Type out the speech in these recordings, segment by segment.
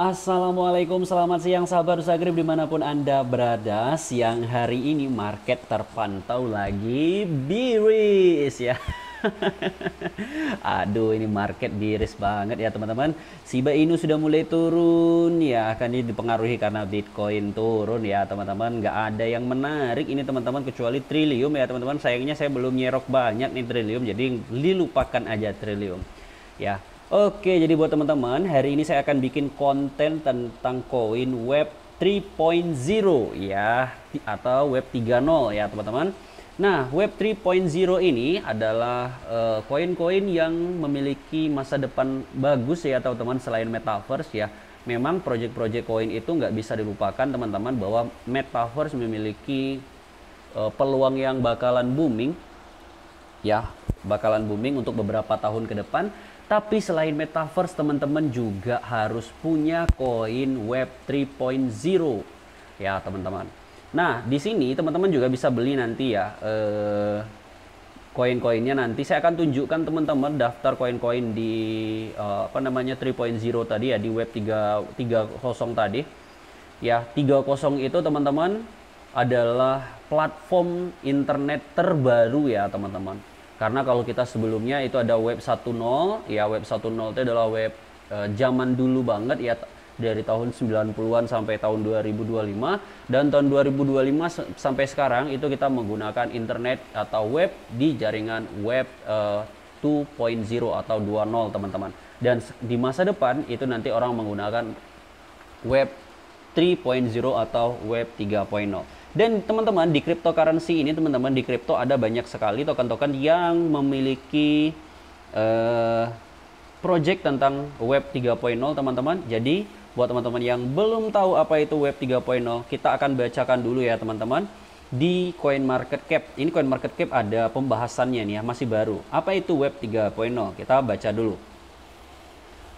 Assalamualaikum, selamat siang sahabat Usagrip dimanapun Anda berada. Siang hari ini market terpantau lagi bearish ya. Aduh, ini market bearish banget ya teman-teman. Shiba Inu sudah mulai turun ya, akan ini dipengaruhi karena Bitcoin turun ya teman-teman. Nggak ada yang menarik ini teman-teman kecuali Trillium ya teman-teman. Sayangnya saya belum nyerok banyak nih Trillium, jadi dilupakan aja Trillium ya. Oke, jadi buat teman-teman, hari ini saya akan bikin konten tentang koin Web 3.0 ya, atau Web 3.0 ya teman-teman. Nah, Web 3.0 ini adalah koin-koin yang memiliki masa depan bagus ya teman-teman, selain Metaverse ya. Memang project-project koin itu nggak bisa dilupakan teman-teman, bahwa Metaverse memiliki peluang yang bakalan booming ya, bakalan booming untuk beberapa tahun ke depan. Tapi selain Metaverse, teman-teman juga harus punya koin Web 3.0 ya teman-teman. Nah, di sini teman-teman juga bisa beli nanti ya koin-koinnya. Nanti saya akan tunjukkan teman-teman daftar koin-koin di 3.0 tadi ya, di Web 3.0 tadi. Ya, 3.0 itu teman-teman adalah platform internet terbaru ya teman-teman. Karena kalau kita sebelumnya itu ada Web 1.0 ya, Web 1.0 itu adalah web zaman dulu banget ya, dari tahun 90-an sampai tahun 2025, dan tahun 2025 sampai sekarang itu kita menggunakan internet atau web di jaringan Web 2.0 atau 2.0 teman-teman. Dan di masa depan itu nanti orang menggunakan Web 3.0 atau Web 3.0. Dan teman-teman, di cryptocurrency ini teman-teman, di crypto ada banyak sekali token-token yang memiliki project tentang Web 3.0 teman-teman. Jadi buat teman-teman yang belum tahu apa itu Web 3.0, kita akan bacakan dulu ya teman-teman di CoinMarketCap. Ini CoinMarketCap ada pembahasannya nih ya, masih baru. Apa itu Web 3.0? Kita baca dulu.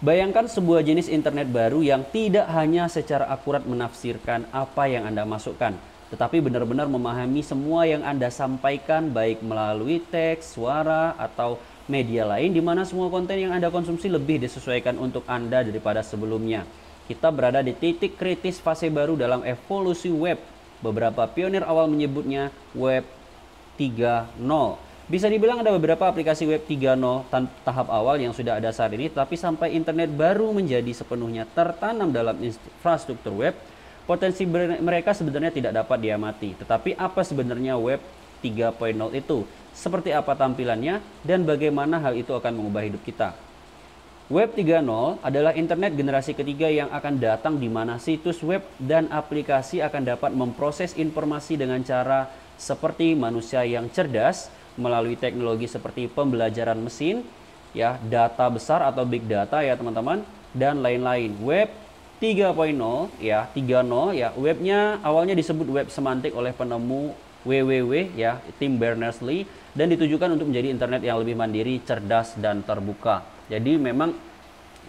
Bayangkan sebuah jenis internet baru yang tidak hanya secara akurat menafsirkan apa yang Anda masukkan, tetapi benar-benar memahami semua yang Anda sampaikan, baik melalui teks, suara, atau media lain, di mana semua konten yang Anda konsumsi lebih disesuaikan untuk Anda daripada sebelumnya. Kita berada di titik kritis fase baru dalam evolusi web. Beberapa pionir awal menyebutnya Web 3.0. Bisa dibilang ada beberapa aplikasi Web 3.0 tahap awal yang sudah ada saat ini, tapi sampai internet baru menjadi sepenuhnya tertanam dalam infrastruktur web, potensi mereka sebenarnya tidak dapat diamati. Tetapi apa sebenarnya Web 3.0 itu? Seperti apa tampilannya? Dan bagaimana hal itu akan mengubah hidup kita? Web 3.0 adalah internet generasi ketiga yang akan datang, di mana situs web dan aplikasi akan dapat memproses informasi dengan cara seperti manusia yang cerdas, melalui teknologi seperti pembelajaran mesin, ya, data besar atau big data ya teman-teman, dan lain-lain. Web 3.0 ya, 3.0 ya, webnya awalnya disebut web semantik oleh penemu WWW ya, Tim Berners-Lee, dan ditujukan untuk menjadi internet yang lebih mandiri, cerdas, dan terbuka. Jadi memang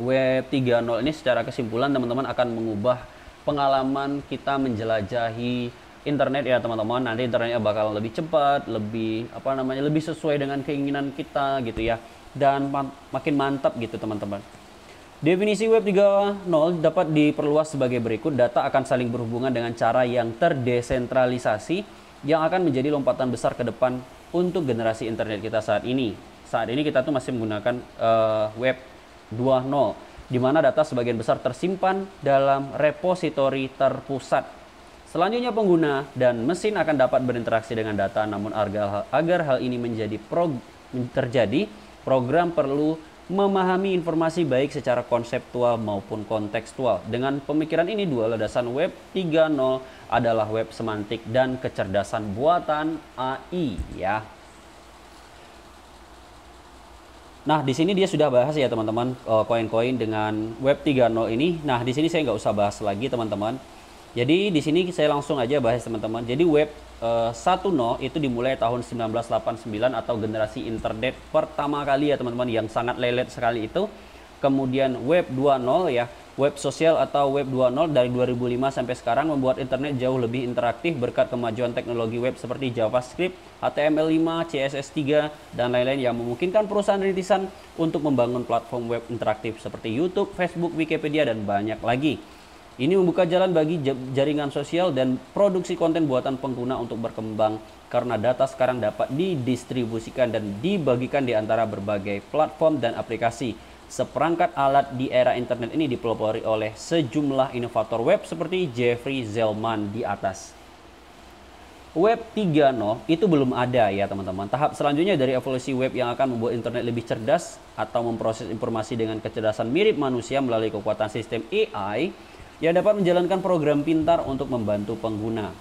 Web 3.0 ini secara kesimpulan teman-teman akan mengubah pengalaman kita menjelajahi internet ya teman-teman. Nanti internetnya bakal lebih cepat, lebih lebih sesuai dengan keinginan kita gitu ya, dan makin mantap gitu teman-teman. Definisi Web 3.0 dapat diperluas sebagai berikut. Data akan saling berhubungan dengan cara yang terdesentralisasi, yang akan menjadi lompatan besar ke depan untuk generasi internet kita saat ini. Saat ini kita tuh masih menggunakan Web 2.0, di mana data sebagian besar tersimpan dalam repositori terpusat. Selanjutnya, pengguna dan mesin akan dapat berinteraksi dengan data, namun agar hal ini terjadi, program perlu memahami informasi baik secara konseptual maupun kontekstual. Dengan pemikiran ini, dua landasan Web 3.0 adalah web semantik dan kecerdasan buatan AI ya. Nah, di sini dia sudah bahas ya teman-teman, koin-koin dengan Web 3.0 ini. Nah, di sini saya nggak usah bahas lagi teman-teman. Jadi di sini saya langsung aja bahas teman-teman. Jadi Web 1.0 itu dimulai tahun 1989 atau generasi internet pertama kali ya teman-teman, yang sangat lelet sekali itu. kemudian web 2.0 ya, web sosial atau web 2.0 dari 2005 sampai sekarang membuat internet jauh lebih interaktif berkat kemajuan teknologi web seperti JavaScript, HTML5, CSS3, dan lain-lain yang memungkinkan perusahaan rintisan untuk membangun platform web interaktif seperti YouTube, Facebook, Wikipedia, dan banyak lagi. Ini membuka jalan bagi jaringan sosial dan produksi konten buatan pengguna untuk berkembang karena data sekarang dapat didistribusikan dan dibagikan di antara berbagai platform dan aplikasi. Seperangkat alat di era internet ini dipelopori oleh sejumlah inovator web seperti Jeffrey Zellman di atas. Web 3.0 itu belum ada ya teman-teman. Tahap selanjutnya dari evolusi web yang akan membuat internet lebih cerdas atau memproses informasi dengan kecerdasan mirip manusia melalui kekuatan sistem AI yang dapat menjalankan program pintar untuk membantu pengguna.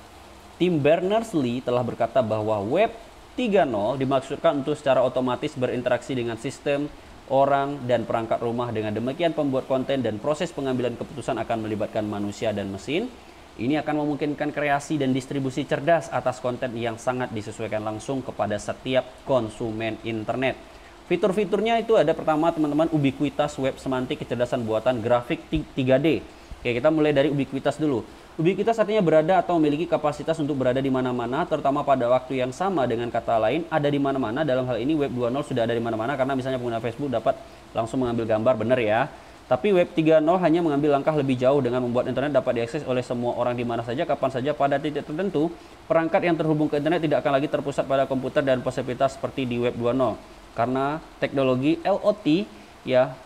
Tim Berners-Lee telah berkata bahwa Web 3.0 dimaksudkan untuk secara otomatis berinteraksi dengan sistem, orang, dan perangkat rumah. Dengan demikian pembuat konten dan proses pengambilan keputusan akan melibatkan manusia dan mesin. Ini akan memungkinkan kreasi dan distribusi cerdas atas konten yang sangat disesuaikan langsung kepada setiap konsumen internet. Fitur-fiturnya itu ada pertama teman-teman, ubiquitas web semantik, kecerdasan buatan grafik 3D. Oke, kita mulai dari ubiquitas dulu. Ubiquitas artinya berada atau memiliki kapasitas untuk berada di mana-mana, terutama pada waktu yang sama. Dengan kata lain, ada di mana-mana. Dalam hal ini Web 2.0 sudah ada di mana-mana karena misalnya pengguna Facebook dapat langsung mengambil gambar, benar ya. Tapi Web 3.0 hanya mengambil langkah lebih jauh dengan membuat internet dapat diakses oleh semua orang di mana saja, kapan saja, pada titik tertentu. Perangkat yang terhubung ke internet tidak akan lagi terpusat pada komputer dan fasilitas seperti di Web 2.0. Karena teknologi LOT ya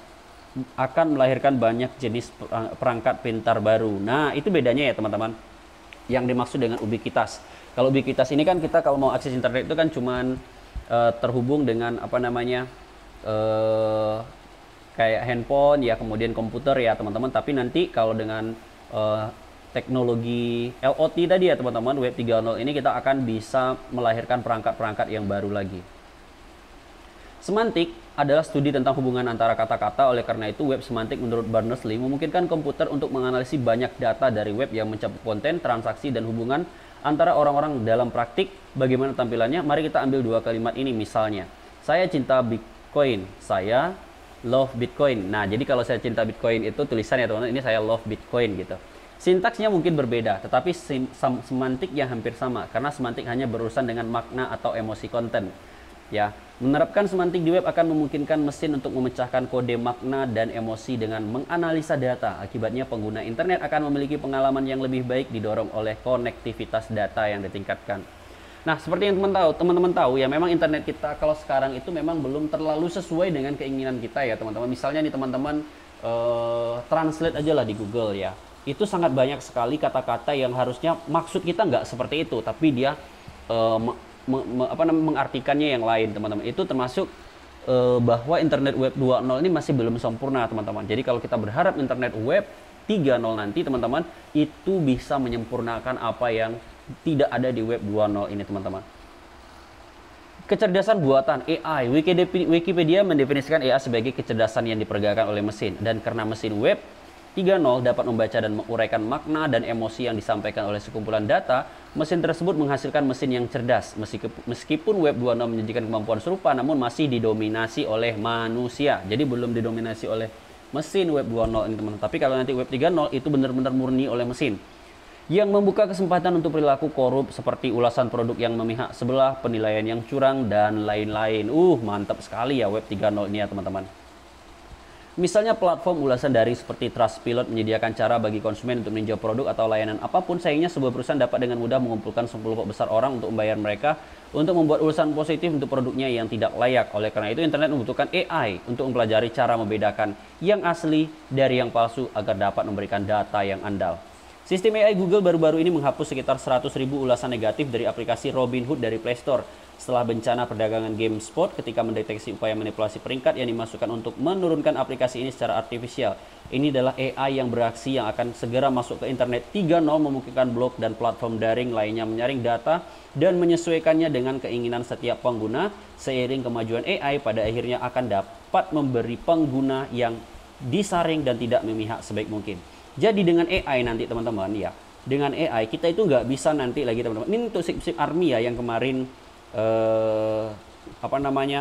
akan melahirkan banyak jenis perangkat pintar baru. Nah, itu bedanya ya teman-teman. Yang dimaksud dengan ubiquitas. Kalau ubiquitas ini kan kita kalau mau akses internet itu kan cuman terhubung dengan apa namanya kayak handphone ya, kemudian komputer ya teman-teman. Tapi nanti kalau dengan teknologi LOT tadi ya teman-teman, Web 3.0 ini kita akan bisa melahirkan perangkat-perangkat yang baru lagi. Semantik adalah studi tentang hubungan antara kata-kata. Oleh karena itu, web semantik menurut Berners-Lee memungkinkan komputer untuk menganalisis banyak data dari web yang mencakup konten, transaksi, dan hubungan antara orang-orang dalam praktik. Bagaimana tampilannya? Mari kita ambil dua kalimat ini misalnya. Saya cinta Bitcoin, saya love Bitcoin. Nah, jadi kalau saya cinta Bitcoin itu tulisannya teman-teman, ini saya love Bitcoin gitu. Sintaksnya mungkin berbeda, tetapi semantiknya hampir sama karena semantik hanya berurusan dengan makna atau emosi konten. Ya, menerapkan semantik di web akan memungkinkan mesin untuk memecahkan kode makna dan emosi dengan menganalisa data. Akibatnya pengguna internet akan memiliki pengalaman yang lebih baik didorong oleh konektivitas data yang ditingkatkan. Nah, seperti yang teman-teman tahu ya, memang internet kita kalau sekarang itu memang belum terlalu sesuai dengan keinginan kita ya teman-teman. Misalnya nih teman-teman translate aja lah di Google ya. Itu sangat banyak sekali kata-kata yang harusnya maksud kita nggak seperti itu, tapi dia mengartikannya yang lain teman-teman. Itu termasuk bahwa internet web 2.0 ini masih belum sempurna teman-teman. Jadi kalau kita berharap internet web 3.0 nanti teman-teman itu bisa menyempurnakan apa yang tidak ada di web 2.0 ini teman-teman. Kecerdasan buatan AI. Wikipedia mendefinisikan AI sebagai kecerdasan yang diperagakan oleh mesin, dan karena mesin web 3.0 dapat membaca dan menguraikan makna dan emosi yang disampaikan oleh sekumpulan data, mesin tersebut menghasilkan mesin yang cerdas. Meskipun Web 2.0 menyajikan kemampuan serupa, namun masih didominasi oleh manusia. Jadi belum didominasi oleh mesin Web 2.0 ini teman-teman. Tapi kalau nanti Web 3.0 itu benar-benar murni oleh mesin. Yang membuka kesempatan untuk perilaku korup seperti ulasan produk yang memihak sebelah, penilaian yang curang, dan lain-lain. Mantap sekali ya Web 3.0 ini ya teman-teman. Misalnya platform ulasan daring seperti Trustpilot menyediakan cara bagi konsumen untuk meninjau produk atau layanan apapun. Sayangnya sebuah perusahaan dapat dengan mudah mengumpulkan sekelompok besar orang untuk membayar mereka untuk membuat ulasan positif untuk produknya yang tidak layak. Oleh karena itu internet membutuhkan AI untuk mempelajari cara membedakan yang asli dari yang palsu agar dapat memberikan data yang andal. Sistem AI Google baru-baru ini menghapus sekitar 100.000 ulasan negatif dari aplikasi Robinhood dari Play Store setelah bencana perdagangan GameSpot ketika mendeteksi upaya manipulasi peringkat yang dimasukkan untuk menurunkan aplikasi ini secara artifisial. Ini adalah AI yang beraksi yang akan segera masuk ke internet 3.0, memungkinkan blog dan platform daring lainnya menyaring data dan menyesuaikannya dengan keinginan setiap pengguna. Seiring kemajuan AI, pada akhirnya akan dapat memberi pengguna yang disaring dan tidak memihak sebaik mungkin. Jadi dengan AI nanti teman-teman ya, dengan AI kita itu nggak bisa nanti lagi teman-teman. Ini untuk sip army ya yang kemarin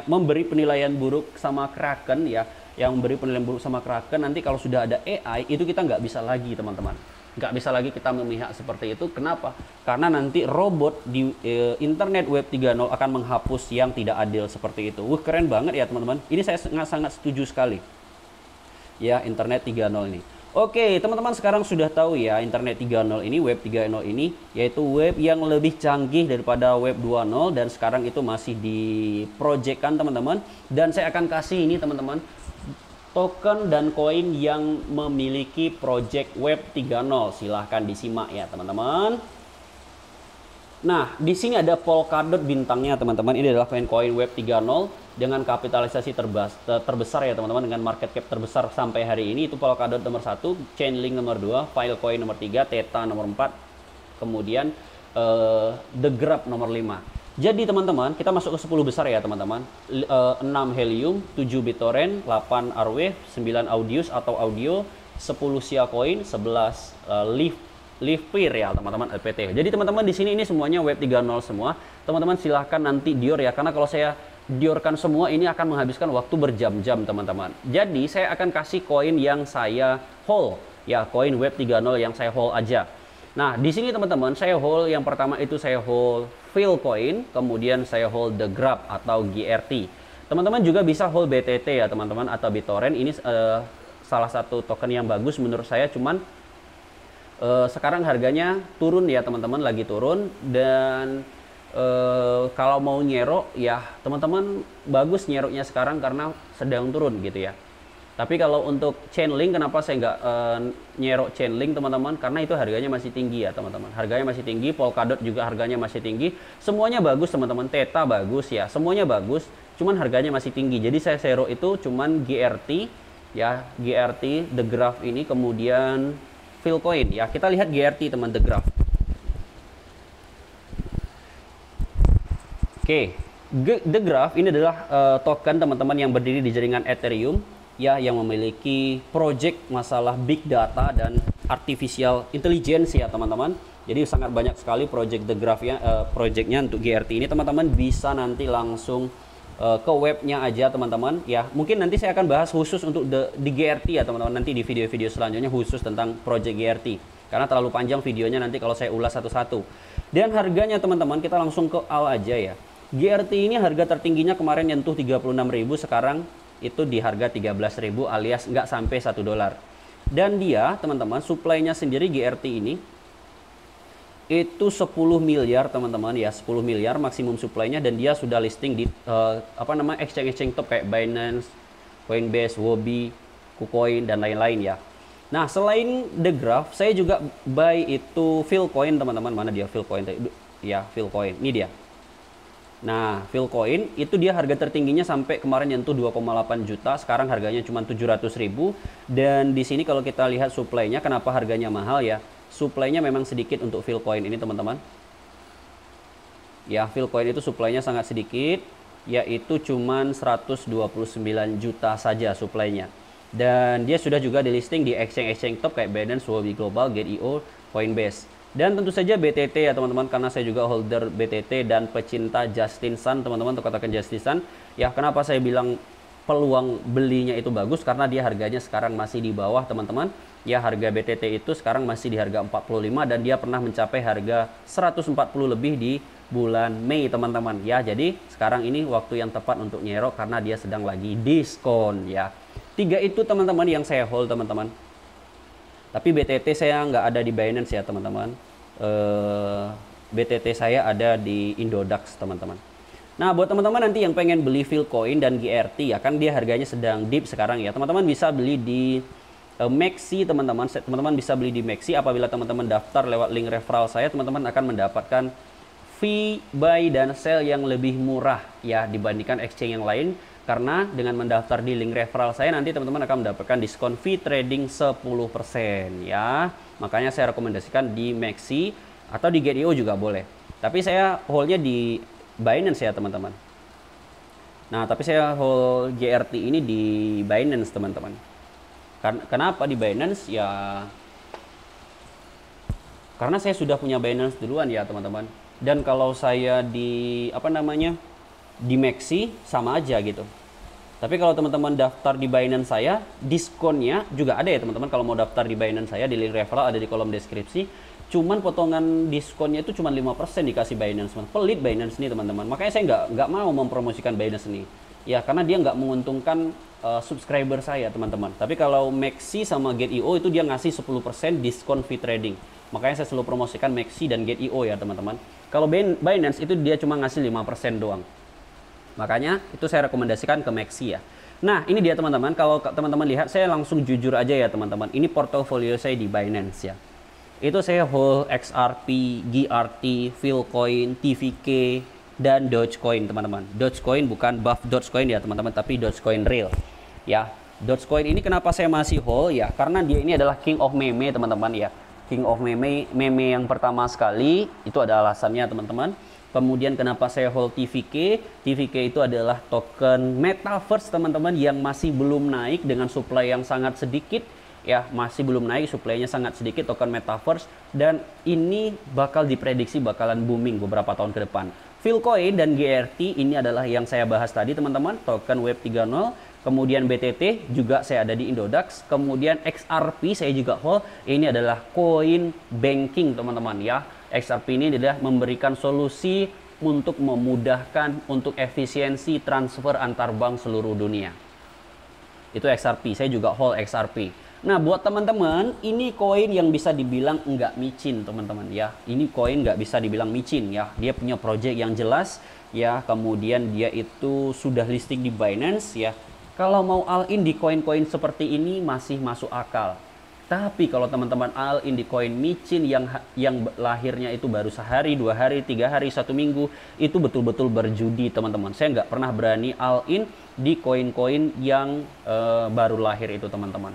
memberi penilaian buruk sama Kraken ya. yang memberi penilaian buruk sama Kraken, nanti kalau sudah ada AI itu kita nggak bisa lagi teman-teman, nggak bisa lagi kita memihak seperti itu. Kenapa? Karena nanti robot di internet web 3.0 akan menghapus yang tidak adil seperti itu. Keren banget ya teman-teman, ini saya sangat setuju sekali ya internet 3.0 ini. Oke teman-teman, sekarang sudah tahu ya internet 3.0 ini, web 3.0 ini yaitu web yang lebih canggih daripada web 2.0 dan sekarang itu masih diprojekkan teman-teman. Dan saya akan kasih ini teman-teman token dan koin yang memiliki project web 3.0. Silahkan disimak ya teman-teman. Nah, di sini ada Polkadot bintangnya teman-teman. Ini adalah koin web 3.0 dengan kapitalisasi terbesar ya teman-teman, dengan market cap terbesar sampai hari ini. Itu Polkadot nomor 1, Chainlink nomor 2, Filecoin nomor 3, Theta nomor 4, kemudian The Graph nomor 5. Jadi teman-teman, kita masuk ke 10 besar ya teman-teman. 6 Helium, 7 BitTorrent, 8 Arwave, 9 Audius atau Audio, 10 Siacoin, 11 Livpeer ya teman-teman, LPT. Jadi teman-teman di sini ini semuanya web 3.0 semua. Teman-teman silahkan nanti dior ya, karena kalau saya diorkan semua ini akan menghabiskan waktu berjam-jam teman-teman. Jadi saya akan kasih koin yang saya hold ya, koin web 3.0 yang saya hold aja. Nah di sini teman-teman saya hold yang pertama itu saya hold Filecoin, kemudian saya hold The Graph atau GRT. Teman-teman juga bisa hold BTT ya teman-teman atau BitTorrent. Ini salah satu token yang bagus menurut saya, cuman sekarang harganya turun ya teman-teman, lagi turun. Dan kalau mau nyerok ya teman-teman bagus nyeroknya sekarang karena sedang turun gitu ya. Tapi kalau untuk Chainlink, kenapa saya nggak nyerok Chainlink teman-teman? Karena itu harganya masih tinggi ya teman-teman, harganya masih tinggi. Polkadot juga harganya masih tinggi. Semuanya bagus teman-teman, Theta bagus ya, semuanya bagus, cuman harganya masih tinggi. Jadi saya zero itu cuman GRT ya, GRT, The Graph ini, kemudian Filecoin ya. Kita lihat GRT teman, The Graph. Oke, The Graph ini adalah token teman-teman yang berdiri di jaringan Ethereum ya, yang memiliki project masalah big data dan artificial intelligence ya teman-teman. Jadi sangat banyak sekali project The Graph ya, projectnya untuk GRT ini. Teman-teman bisa nanti langsung ke webnya aja teman-teman ya. Mungkin nanti saya akan bahas khusus untuk di GRT ya teman-teman, nanti di video-video selanjutnya khusus tentang project GRT, karena terlalu panjang videonya nanti kalau saya ulas satu-satu. Dan harganya teman-teman kita langsung ke AL aja ya. GRT ini harga tertingginya kemarin nyentuh 36.000, sekarang itu di harga 13.000 alias nggak sampai $1. Dan dia teman-teman supply-nya sendiri GRT ini itu 10 miliar teman-teman ya, 10 miliar maksimum supply-nya. Dan dia sudah listing di exchange top kayak Binance, Coinbase, Huobi, KuCoin dan lain-lain ya. Nah selain The Graph saya juga buy itu Filecoin teman-teman. Mana dia Filecoin ya, Filecoin ini dia. Nah, Filecoin itu dia harga tertingginya sampai kemarin nyentuh 2,8 juta, sekarang harganya cuma 700.000. Dan di sini kalau kita lihat supply-nya, kenapa harganya mahal ya? Supply-nya memang sedikit untuk Filecoin ini teman-teman. Ya, Filecoin itu supply-nya sangat sedikit, yaitu cuma 129 juta saja supply-nya. Dan dia sudah juga di listing di exchange top kayak Binance, Huobi Global, Get.io, Coinbase. Dan tentu saja BTT ya teman-teman, karena saya juga holder BTT dan pecinta Justin Sun teman-teman, untuk katakan Justin Sun ya. Kenapa saya bilang peluang belinya itu bagus? Karena dia harganya sekarang masih di bawah teman-teman ya. Harga BTT itu sekarang masih di harga 45 dan dia pernah mencapai harga 140 lebih di bulan Mei teman-teman ya. Jadi sekarang ini waktu yang tepat untuk nyerok karena dia sedang lagi diskon ya. 3 itu teman-teman yang saya hold teman-teman. Tapi BTT saya nggak ada di Binance ya teman-teman. BTT saya ada di Indodax teman-teman. Nah buat teman-teman nanti yang pengen beli Filecoin dan GRT ya, kan dia harganya sedang dip sekarang ya. Teman-teman bisa beli di Maxi teman-teman. Teman-teman bisa beli di Maxi. Apabila teman-teman daftar lewat link referral saya, teman-teman akan mendapatkan fee buy dan sell yang lebih murah ya dibandingkan exchange yang lain. Karena dengan mendaftar di link referral saya nanti teman-teman akan mendapatkan diskon fee trading 10% ya. Makanya saya rekomendasikan di Maxi atau di Get.io juga boleh. Tapi saya holdnya di Binance ya teman-teman. Nah tapi saya hold GRT ini di Binance teman-teman. Kenapa di Binance ya? Karena saya sudah punya Binance duluan ya teman-teman. Dan kalau saya di di Maxi sama aja gitu. Tapi kalau teman-teman daftar di Binance saya, diskonnya juga ada ya teman-teman. Kalau mau daftar di Binance saya, di link referral ada di kolom deskripsi. Cuman potongan diskonnya itu cuma 5% dikasih Binance. Pelit Binance nih teman-teman. Makanya saya nggak mau mempromosikan Binance ini. Ya karena dia nggak menguntungkan subscriber saya teman-teman. Tapi kalau Maxi sama Get.io itu dia ngasih 10% diskon fee trading. Makanya saya selalu promosikan Maxi dan Get.io ya teman-teman. Kalau Binance itu dia cuma ngasih 5% doang. Makanya itu saya rekomendasikan ke Maxi ya. Nah ini dia teman-teman, kalau teman-teman lihat saya langsung jujur aja ya teman-teman. Ini portofolio saya di Binance ya. Itu saya hold XRP, GRT, Philcoin, TVK, dan Dogecoin teman-teman. Dogecoin bukan buff Dogecoin ya teman-teman, tapi Dogecoin real ya. Dogecoin ini kenapa saya masih hold ya, karena dia ini adalah king of meme teman-teman ya. King of meme yang pertama sekali itu ada alasannya teman-teman. Kemudian kenapa saya hold TVK? TVK itu adalah token metaverse teman-teman yang masih belum naik dengan supply yang sangat sedikit ya, masih belum naik, supply-nya sangat sedikit token metaverse, dan ini bakal diprediksi bakalan booming beberapa tahun ke depan. Philcoin dan GRT ini adalah yang saya bahas tadi teman-teman, token Web 3.0. Kemudian BTT juga saya ada di Indodax. Kemudian XRP saya juga hold. Ini adalah koin banking teman-teman ya. XRP ini adalah memberikan solusi untuk memudahkan untuk efisiensi transfer antar bank seluruh dunia. Itu XRP, saya juga hold XRP. Nah buat teman-teman, ini koin yang bisa dibilang enggak micin teman-teman ya. Ini koin nggak bisa dibilang micin ya. Dia punya project yang jelas ya. Kemudian dia itu sudah listing di Binance ya. Kalau mau all in di koin-koin seperti ini masih masuk akal. Tapi kalau teman-teman all in di koin micin yang lahirnya itu baru sehari, 2 hari, 3 hari, 1 minggu, itu betul-betul berjudi teman-teman. Saya nggak pernah berani all in di koin-koin yang baru lahir itu teman-teman.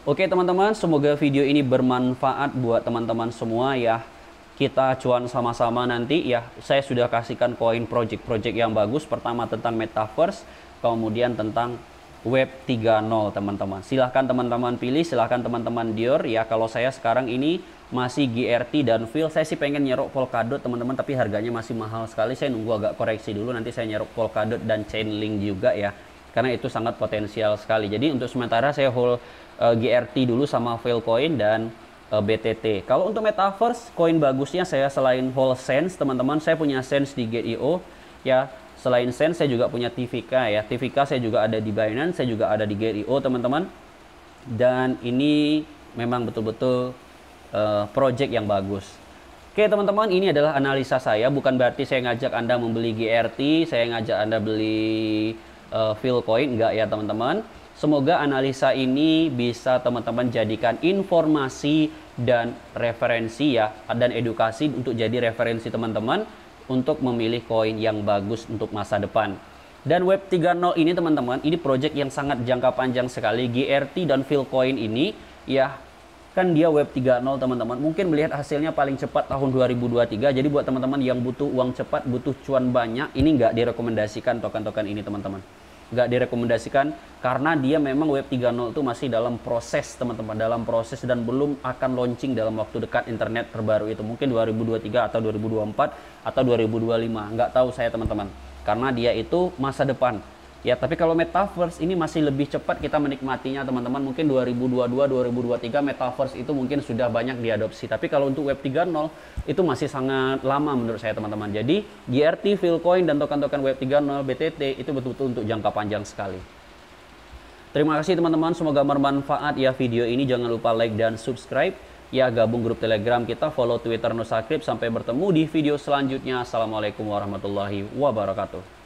Oke teman-teman, semoga video ini bermanfaat buat teman-teman semua ya. Kita cuan sama-sama nanti ya. Saya sudah kasihkan koin project-project yang bagus. Pertama tentang Metaverse, kemudian tentang Web 3.0 teman-teman. Silahkan teman-teman pilih, silahkan teman-teman Dior ya. Kalau saya sekarang ini masih GRT dan Phil. Saya sih pengen nyerok Polkadot teman-teman, tapi harganya masih mahal sekali. Saya nunggu agak koreksi dulu, nanti saya nyerok Polkadot dan Chainlink juga ya. Karena itu sangat potensial sekali. Jadi untuk sementara saya hold GRT dulu sama Philcoin dan BTT. Kalau untuk Metaverse, koin bagusnya saya selain hold Sense teman-teman, saya punya Sense di Get.io ya. Selain Sense saya juga punya TVK ya. TVK saya juga ada di Binance, saya juga ada di Get.io teman-teman. Dan ini memang betul-betul project yang bagus. Oke teman-teman, ini adalah analisa saya. Bukan berarti saya ngajak Anda membeli GRT, saya ngajak Anda beli Philcoin, enggak ya teman-teman. Semoga analisa ini bisa teman-teman jadikan informasi dan referensi ya, dan edukasi untuk jadi referensi teman-teman untuk memilih koin yang bagus untuk masa depan. Dan Web 3.0 ini teman-teman, ini project yang sangat jangka panjang sekali. GRT dan Philcoin ini ya, kan dia Web 3.0 teman-teman. Mungkin melihat hasilnya paling cepat tahun 2023. Jadi buat teman-teman yang butuh uang cepat, butuh cuan banyak, ini nggak direkomendasikan token-token ini teman-teman. Nggak direkomendasikan karena dia memang Web 3.0 itu masih dalam proses teman-teman, dalam proses dan belum akan launching dalam waktu dekat internet terbaru itu, mungkin 2023 atau 2024 atau 2025, nggak tahu saya teman-teman, karena dia itu masa depan ya. Tapi kalau Metaverse ini masih lebih cepat kita menikmatinya teman-teman, mungkin 2022 2023 Metaverse itu mungkin sudah banyak diadopsi. Tapi kalau untuk Web 3.0 itu masih sangat lama menurut saya teman-teman. Jadi GRT, Philcoin dan token-token Web 3.0 BTT itu betul-betul untuk jangka panjang sekali. Terima kasih teman-teman, semoga bermanfaat ya video ini. Jangan lupa like dan subscribe ya, gabung grup Telegram kita, follow Twitter Nusakrip. Sampai bertemu di video selanjutnya. Assalamualaikum warahmatullahi wabarakatuh.